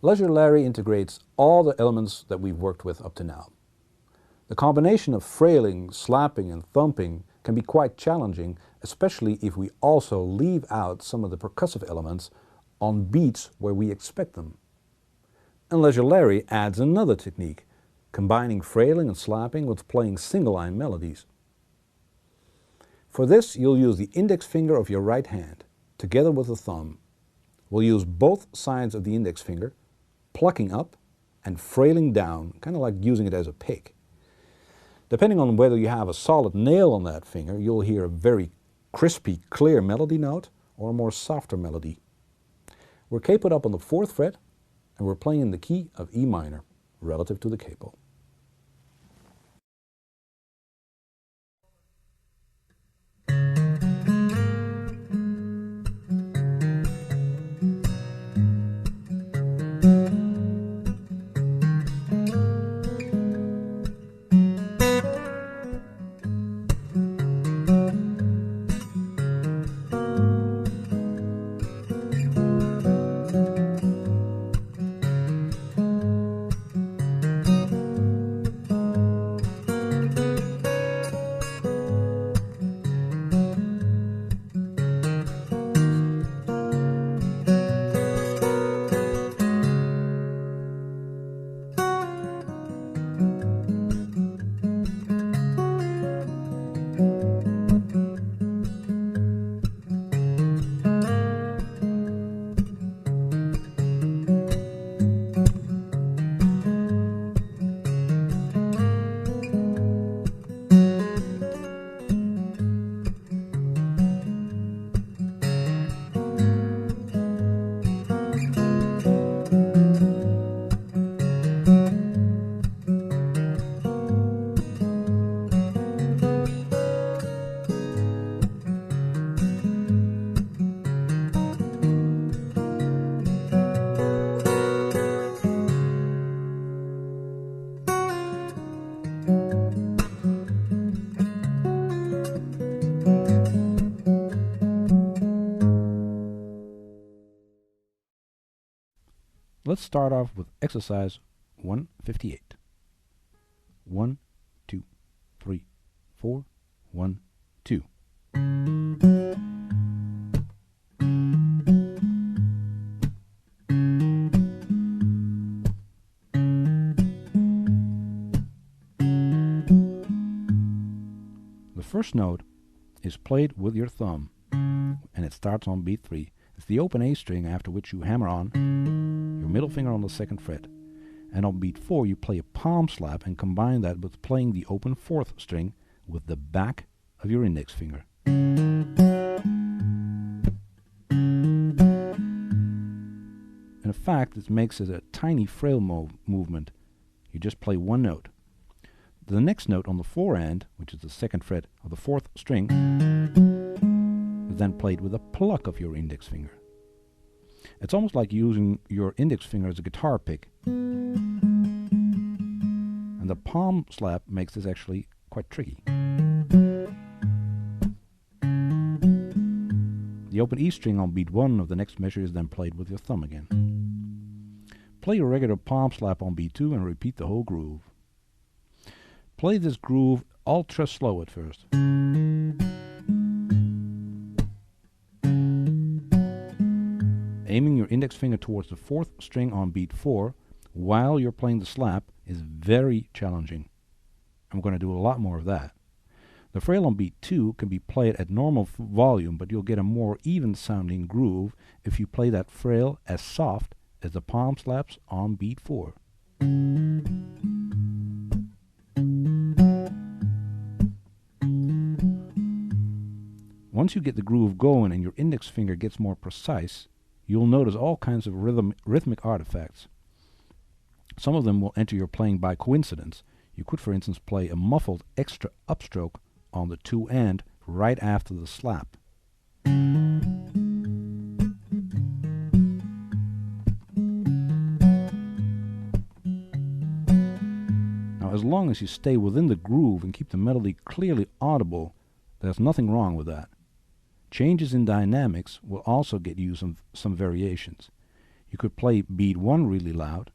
Leisure Larry integrates all the elements that we've worked with up to now. The combination of frailing, slapping and thumping can be quite challenging, especially if we also leave out some of the percussive elements on beats where we expect them. And Leisure Larry adds another technique, combining frailing and slapping with playing single-line melodies. For this, you'll use the index finger of your right hand, together with the thumb. We'll use both sides of the index finger, plucking up and frailing down, kind of like using it as a pick. Depending on whether you have a solid nail on that finger, you'll hear a very crispy, clear melody note or a more softer melody. We're capoed up on the 4th fret and we're playing in the key of E minor, relative to the capo. Let's start off with exercise 158. 1, 2, 3, 4, 1, 2. The first note is played with your thumb, and it starts on beat 3. It's the open A string, after which you hammer on your middle finger on the 2nd fret. And on beat 4 you play a palm slap and combine that with playing the open 4th string with the back of your index finger. In fact, this makes it a tiny frail movement. You just play one note. The next note on the forehand, which is the 2nd fret of the 4th string, is then played with a pluck of your index finger. It's almost like using your index finger as a guitar pick. And the palm slap makes this actually quite tricky. The open E string on beat 1 of the next measure is then played with your thumb again. Play your regular palm slap on beat 2 and repeat the whole groove. Play this groove ultra slow at first. Aiming your index finger towards the 4th string on beat 4 while you're playing the slap is very challenging. I'm going to do a lot more of that. The frail on beat 2 can be played at normal volume, but you'll get a more even sounding groove if you play that frail as soft as the palm slaps on beat 4. Once you get the groove going and your index finger gets more precise, you'll notice all kinds of rhythmic artifacts. Some of them will enter your playing by coincidence. You could, for instance, play a muffled extra upstroke on the 2 and right after the slap. Now, as long as you stay within the groove and keep the melody clearly audible, there's nothing wrong with that. Changes in dynamics will also get you some variations. You could play beat 1 really loud,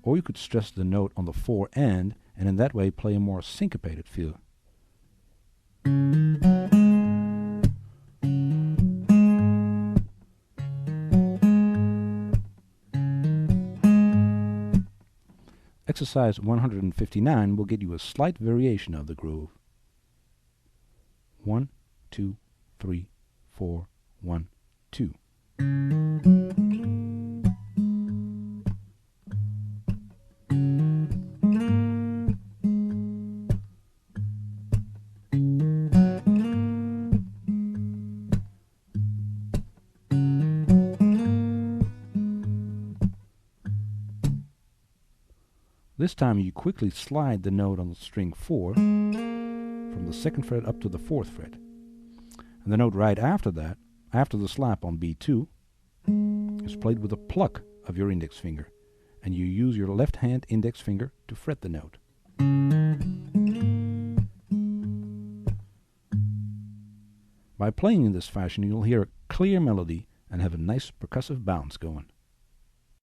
or you could stress the note on the 4 end and in that way play a more syncopated feel. Exercise 159 will get you a slight variation of the groove. 1, 2, 3, 4, 1, 2. This time you quickly slide the note on the string 4 from the 2nd fret up to the 4th fret. And the note right after that, after the slap on B2, is played with a pluck of your index finger, and you use your left hand index finger to fret the note. By playing in this fashion, you'll hear a clear melody and have a nice percussive bounce going.